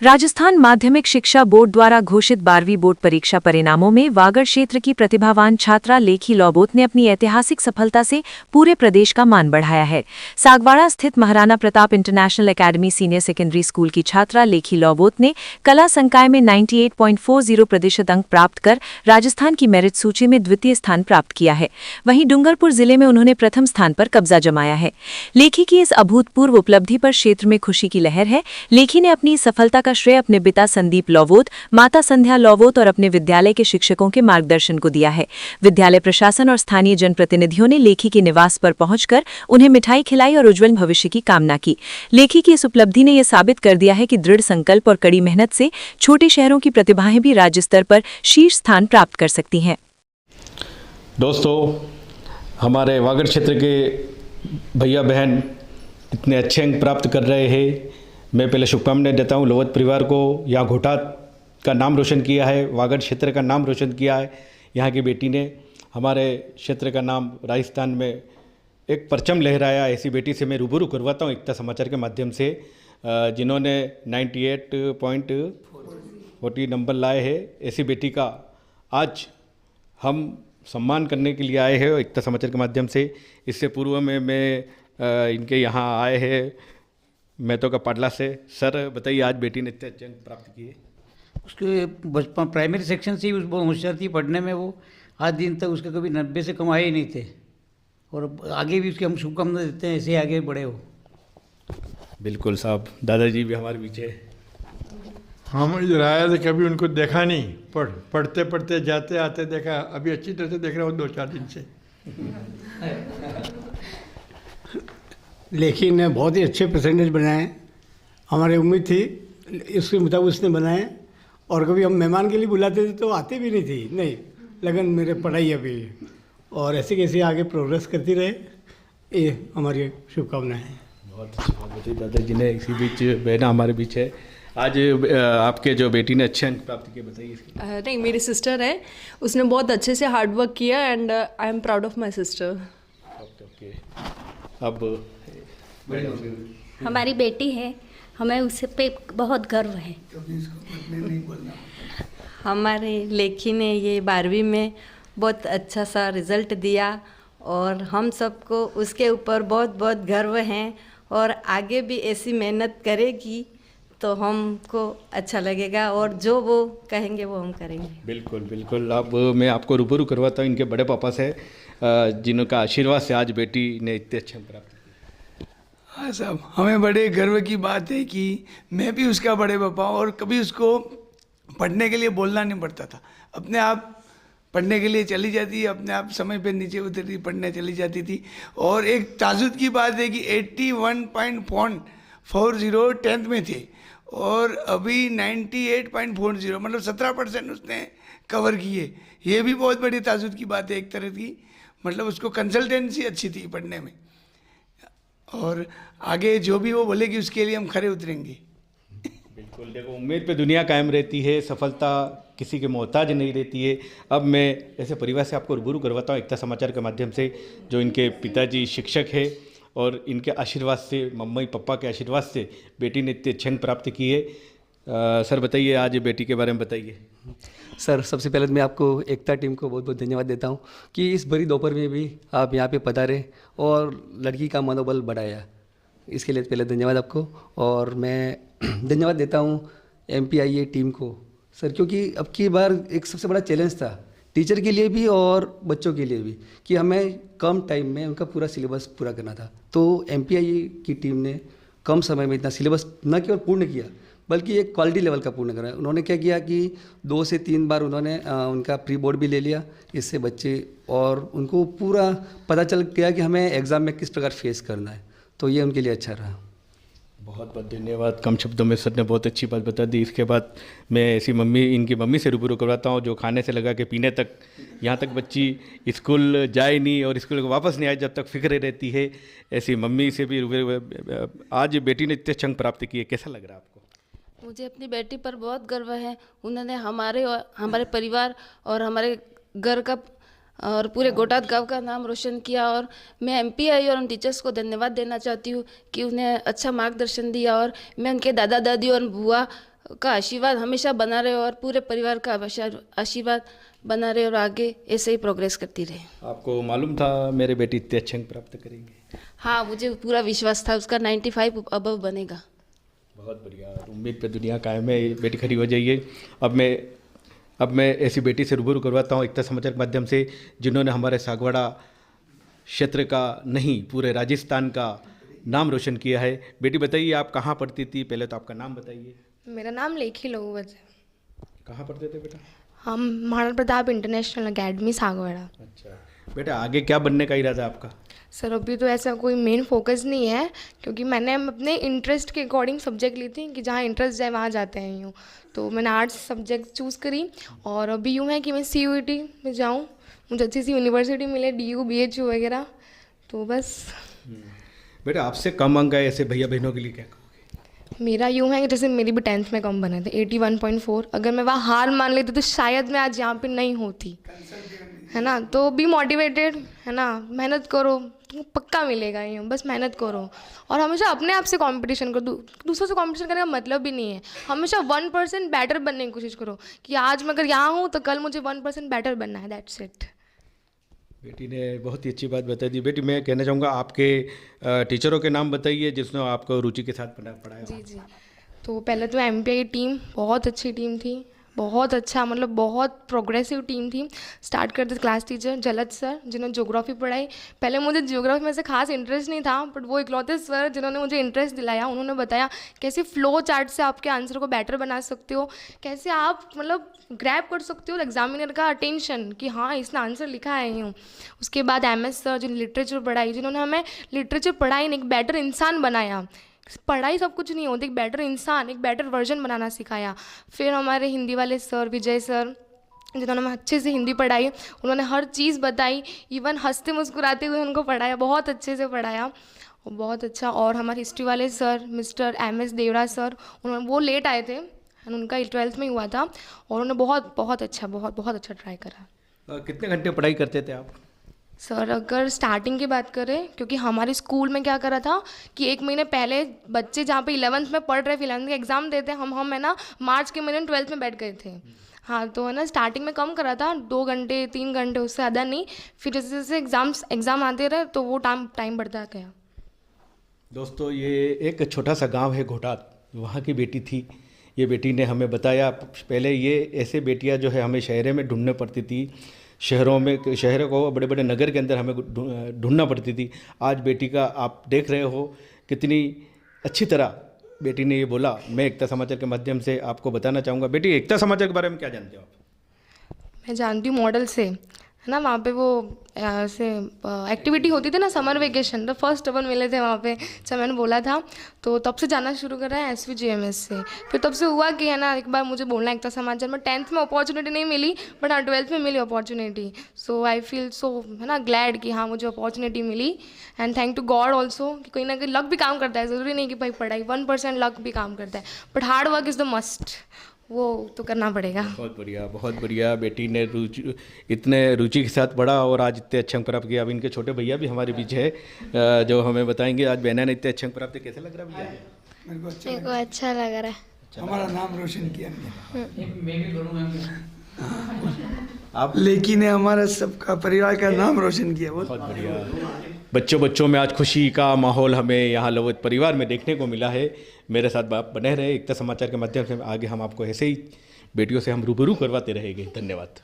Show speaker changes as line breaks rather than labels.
राजस्थान माध्यमिक शिक्षा बोर्ड द्वारा घोषित 12वीं बोर्ड परीक्षा परिणामों में वागड़ क्षेत्र की प्रतिभावान छात्रा लेखी लौबोत ने अपनी ऐतिहासिक सफलता से पूरे प्रदेश का मान बढ़ाया है। सागवाड़ा स्थित Maharana Pratap international academy senior secondary school की छात्रा लेखी लौबोत ने कला संकाय में 98.40% अंक प्राप्त कर राजस्थान की मेरिट सूची में द्वितीय स्थान प्राप्त किया है। वहीं डूंगरपुर जिले में उन्होंने प्रथम स्थान पर कब्जा जमाया है। लेखी की इस अभूतपूर्व उपलब्धि पर क्षेत्र में खुशी की लहर है। लेखी ने अपनी सफलता का श्रेय अपने पिता संदीप लौबोत, माता संध्या लौबोत और अपने विद्यालय के शिक्षकों के मार्गदर्शन को दिया है। विद्यालय प्रशासन और स्थानीय जनप्रतिनिधियों ने लेखी के निवास पर पहुंचकर उन्हें मिठाई खिलाई और उज्जवल भविष्य की कामना की। लेखी की इस उपलब्धि ने यह साबित कर दिया है कि दृढ़ संकल्प और कड़ी मेहनत से छोटे शहरों की प्रतिभाएं भी राज्य स्तर पर शीर्ष स्थान प्राप्त कर सकती हैं।
दोस्तों, हमारे वागड़ क्षेत्र के भैया बहन इतने अच्छे अंक प्राप्त कर रहे हैं। मैं पहले शुभकामनाएं देता हूं लौबोत परिवार को। यहाँ घोटात का नाम रोशन किया है, वागड़ क्षेत्र का नाम रोशन किया है। यहाँ की बेटी ने हमारे क्षेत्र का नाम राजस्थान में एक परचम लहराया। ऐसी बेटी से मैं रूबरू करवाता हूँ एकता समाचार के माध्यम से, जिन्होंने 98.40 नंबर लाए हैं। ऐसी बेटी का आज हम सम्मान करने के लिए आए हैं एकता समाचार के माध्यम से। इससे पूर्व में मैं इनके यहाँ आए हैं मैतो का पाटला से। सर बताइए, आज बेटी ने इतने अच्छे अंक प्राप्त किए।
उसके बचपन प्राइमरी सेक्शन से ही वो होशियार थी पढ़ने में। वो आज दिन तक उसके कभी 90 से कम आए ही नहीं थे। और आगे भी उसकी हम शुभकामनाएं देते हैं, ऐसे ही आगे बढ़े हो।
बिल्कुल साहब, दादाजी भी हमारे पीछे।
हम इधर आए थे, कभी उनको देखा नहीं। पढ़ते पढ़ते जाते आते देखा, अभी अच्छी तरह से देख रहा हूँ 2-4 दिन से।
लेखी ने बहुत ही अच्छे परसेंटेज बनाए। हमारी उम्मीद थी इसके मुताबिक उसने बनाए। और कभी हम मेहमान के लिए बुलाते थे तो आते भी नहीं थी, नहीं लगन मेरे पढ़ाई अभी। और ऐसे कैसे आगे प्रोग्रेस करती रहे, ये हमारी शुभकामनाएं हैं।
बहुत अच्छी बात बताई दादाजी ने। इसी बीच बहना हमारे बीच है। आज आपके जो बेटी ने अच्छे अंक प्राप्त किए, बताइए इसकी।
नहीं, मेरी सिस्टर है, उसने बहुत अच्छे से हार्ड वर्क किया and I am proud of my sister.
Okay, अब
हमारी बेटी है, हमें उस पे बहुत गर्व है।
हमारे लेखी ने ये 12वीं में बहुत अच्छा सा रिज़ल्ट दिया और हम सबको उसके ऊपर बहुत बहुत गर्व है। और आगे भी ऐसी मेहनत करेगी तो हमको अच्छा लगेगा और जो वो कहेंगे वो हम करेंगे।
बिल्कुल बिल्कुल। अब मैं आपको रूबरू करवाता हूँ इनके बड़े पापा से, जिनका आशीर्वाद से आज बेटी ने इतने अच्छे प्राप्त किए।
हाँ साहब, हमें बड़े गर्व की बात है कि मैं भी उसका बड़े पापा, और कभी उसको पढ़ने के लिए बोलना नहीं पड़ता था। अपने आप पढ़ने के लिए चली जाती, अपने आप समय पे नीचे उतरती, पढ़ने चली जाती थी। और एक ताजुद की बात है कि 81.40 10th में थे और अभी 98.40, मतलब 17% उसने कवर किए। ये भी बहुत बड़ी ताजुद की बात है एक तरह की। मतलब उसको कंसल्टेंसी अच्छी थी पढ़ने में। और आगे जो भी वो बोलेगी उसके लिए हम खरे उतरेंगे।
बिल्कुल। देखो, उम्मीद पे दुनिया कायम रहती है, सफलता किसी के मोहताज नहीं रहती है। अब मैं ऐसे परिवार से आपको रूबरू करवाता हूँ एकता समाचार के माध्यम से, जो इनके पिताजी शिक्षक है और इनके आशीर्वाद से, मम्मी पापा के आशीर्वाद से बेटी ने इतने अच्छे अंक प्राप्त किए। सर बताइए, आज बेटी के बारे में बताइए।
सर, सबसे पहले मैं आपको एकता टीम को बहुत बहुत धन्यवाद देता हूं कि इस बड़ी दोपहर में भी आप यहां पे पधारे और लड़की का मनोबल बढ़ाया। इसके लिए पहले धन्यवाद आपको। और मैं धन्यवाद देता हूं MPIA टीम को सर, क्योंकि अब की बार एक सबसे बड़ा चैलेंज था टीचर के लिए भी और बच्चों के लिए भी कि हमें कम टाइम में उनका पूरा सिलेबस पूरा करना था। तो MPIA की टीम ने कम समय में इतना सिलेबस न केवल पूर्ण किया बल्कि एक क्वालिटी लेवल का पूर्ण करा। उन्होंने क्या किया कि 2 से 3 बार उन्होंने उनका प्री बोर्ड भी ले लिया। इससे बच्चे और उनको पूरा पता चल गया कि हमें एग्ज़ाम में किस प्रकार फेस करना है। तो ये उनके लिए अच्छा रहा।
बहुत बहुत धन्यवाद। कम शब्दों में सर ने बहुत अच्छी बात बता दी। इसके बाद मैं ऐसी इनकी मम्मी से रूबरू करवाता हूँ जो खाने से लगा के पीने तक, यहाँ तक बच्ची स्कूल जाए नहीं और स्कूल को वापस नहीं आए जब तक फिक्र रहती है। ऐसी मम्मी से भी रूबरू। आज बेटी ने इतने अंक प्राप्त किए, कैसा लग रहा है आपको?
मुझे अपनी बेटी पर बहुत गर्व है। उन्होंने हमारे परिवार और हमारे घर का और पूरे गोटात गांव का नाम रोशन किया। और मैं MPI और उन टीचर्स को धन्यवाद देना चाहती हूँ कि उन्हें अच्छा मार्गदर्शन दिया। और मैं उनके दादा दादी और बुआ का आशीर्वाद हमेशा बना रहे और पूरे परिवार का आशीर्वाद बना रहे और आगे ऐसे ही प्रोग्रेस करती रहे।
आपको मालूम था मेरे बेटी इतने अच्छे अंक प्राप्त करेंगे?
हाँ, मुझे पूरा विश्वास था उसका 95 अबव बनेगा।
बहुत बढ़िया, उम्मीद पे दुनिया कायम है, बेटी खड़ी हो जाइए। अब मैं ऐसी बेटी से रूबरू करवाता हूँ एकता समाचार के माध्यम से, जिन्होंने हमारे सागवाड़ा क्षेत्र का नहीं पूरे राजस्थान का नाम रोशन किया है। बेटी बताइए आप कहाँ पढ़ती थी? पहले तो आपका नाम बताइए।
मेरा नाम लेखी लोगवत है।
कहाँ पढ़ते थे बेटा?
हम महाराणा प्रताप इंटरनेशनल एकेडमी सागवाड़ा।
अच्छा बेटा, आगे क्या बनने का इरादा है आपका?
सर अभी तो ऐसा कोई मेन फोकस नहीं है, क्योंकि मैंने अपने इंटरेस्ट के अकॉर्डिंग सब्जेक्ट ली थी कि जहाँ इंटरेस्ट जाए वहाँ जाते हैं यूँ, तो मैंने आर्ट्स सब्जेक्ट चूज़ करी। और अभी यूँ है कि मैं CUET में जाऊँ, मुझे अच्छी सी यूनिवर्सिटी मिले, DU BHU वगैरह, तो बस।
बेटा आपसे कम अंक आए ऐसे भैया बहनों के लिए क्या कहोगे?
मेरा यूँ है कि जैसे मेरी भी 10th में कम बने थे 81.4, अगर मैं वहाँ हार मान लेती तो शायद मैं आज यहाँ पे नहीं होती, है ना। तो बी मोटिवेटेड, है ना, मेहनत करो, पक्का मिलेगा यूँ, बस मेहनत करो। और हमेशा अपने आप से कंपटीशन करो, दूसरों से कंपटीशन करने का मतलब भी नहीं है। हमेशा 1% बेटर बनने की कोशिश करो कि आज मैं अगर यहाँ हूँ तो कल मुझे 1% बेटर बनना है, दैट्स इट।
बेटी ने बहुत ही अच्छी बात बता दी। बेटी मैं कहना चाहूँगा आपके टीचरों के नाम बताइए जिसने आपको रुचि के साथ पढ़ाया।
जी, तो पहले तो MPI टीम बहुत अच्छी टीम थी, बहुत अच्छा, मतलब बहुत प्रोग्रेसिव टीम थी। स्टार्ट करते क्लास टीचर जलद सर, जिन्होंने ज्योग्राफी पढ़ाई। पहले मुझे ज्योग्राफी में से खास इंटरेस्ट नहीं था, बट वो इकलौते सर जिन्होंने मुझे इंटरेस्ट दिलाया। उन्होंने बताया कैसे फ्लो चार्ट से आपके आंसर को बेटर बना सकते हो, कैसे आप मतलब ग्रैब कर सकते हो एग्जामिनर का अटेंशन कि हाँ इसने आंसर लिखा है यूँ। उसके बाद MS सर जिन्होंने लिटरेचर पढ़ाई, जिन्होंने हमें लिटरेचर पढ़ाई ने एक बेटर इंसान बनाया। पढ़ाई सब कुछ नहीं होती, एक बेटर इंसान, एक बेटर वर्जन बनाना सिखाया। फिर हमारे हिंदी वाले सर विजय सर, जिन्होंने हमें अच्छे से हिंदी पढ़ाई, उन्होंने हर चीज़ बताई, इवन हंसते मुस्कुराते हुए उनको पढ़ाया, बहुत अच्छे से पढ़ाया, बहुत अच्छा। और हमारे हिस्ट्री वाले सर मिस्टर MS देवरा सर, उन्होंने वो लेट आए थे, उनका 12th में हुआ था, और उन्होंने बहुत अच्छा ट्राई करा।
कितने घंटे पढ़ाई करते थे आप?
सर अगर स्टार्टिंग की बात करें, क्योंकि हमारे स्कूल में क्या करा था कि 1 महीने पहले बच्चे जहाँ पे 11th में पढ़ रहे, फिर 11th के एग्ज़ाम देते, हम है ना मार्च के महीने 12th में बैठ गए थे। हाँ, तो है ना स्टार्टिंग में कम करा था, 2 घंटे 3 घंटे, उससे ज़्यादा नहीं। फिर जैसे जैसे एग्ज़ाम आते रहे तो वो टाइम बढ़ता गया।
दोस्तों ये एक छोटा सा गाँव है घोटात, वहाँ की बेटी थी। ये बेटी ने हमें बताया, पहले ये ऐसे बेटियाँ जो है हमें शहरों में ढूंढने पड़ती थी, शहरों को बड़े बड़े नगर के अंदर हमें ढूंढना पड़ती थी। आज बेटी का आप देख रहे हो कितनी अच्छी तरह बेटी ने ये बोला। मैं एकता समाचार के माध्यम से आपको बताना चाहूँगा। बेटी एकता समाचार के बारे में क्या जानते हो आप?
मैं जानती हूँ मॉडल से, है ना, वहाँ पे वो ऐसे एक्टिविटी होती थी ना, समर वेकेशन, तो फर्स्ट अपन मिले थे वहाँ पे, जब मैंने बोला था, तो तब से जाना शुरू करा है SVGMS से। फिर तब से हुआ कि है ना एक बार मुझे बोलना एकता समाचार में। 10th में अपॉर्चुनिटी नहीं मिली, बट हाँ 12th में मिली opportunity. So I feel so है ना ग्लैड कि हाँ मुझे अपॉर्चुनिटी मिली। And thank to God also कि कहीं ना कहीं लक भी काम करता है, ज़रूरी नहीं कि भाई पढ़ाई, 1% लक भी काम करता है, but hard work is the must, वो तो करना पड़ेगा।
बहुत बढ़िया। बेटी ने इतने रुचि के साथ पढ़ा और आज इतने अच्छे अंक प्राप्त किया। अब इनके छोटे भैया भी हमारे बीच है जो हमें बताएंगे आज बहना ने इतने अच्छे अंक प्राप्त। कैसे लग रहा है भैया?
मेरे को अच्छा लग रहा है।
हमारा नाम रोशन किया
मैं भी करूँगा।
आप
लेकिन ने हमारा सबका परिवार का नाम रोशन किया।
बहुत बढ़िया। बच्चों में आज खुशी का माहौल हमें यहाँ लवत परिवार में देखने को मिला है। मेरे साथ बाप बने रहे एकता समाचार के माध्यम से। आगे हम आपको ऐसे ही बेटियों से हम रूबरू करवाते रहेंगे। धन्यवाद।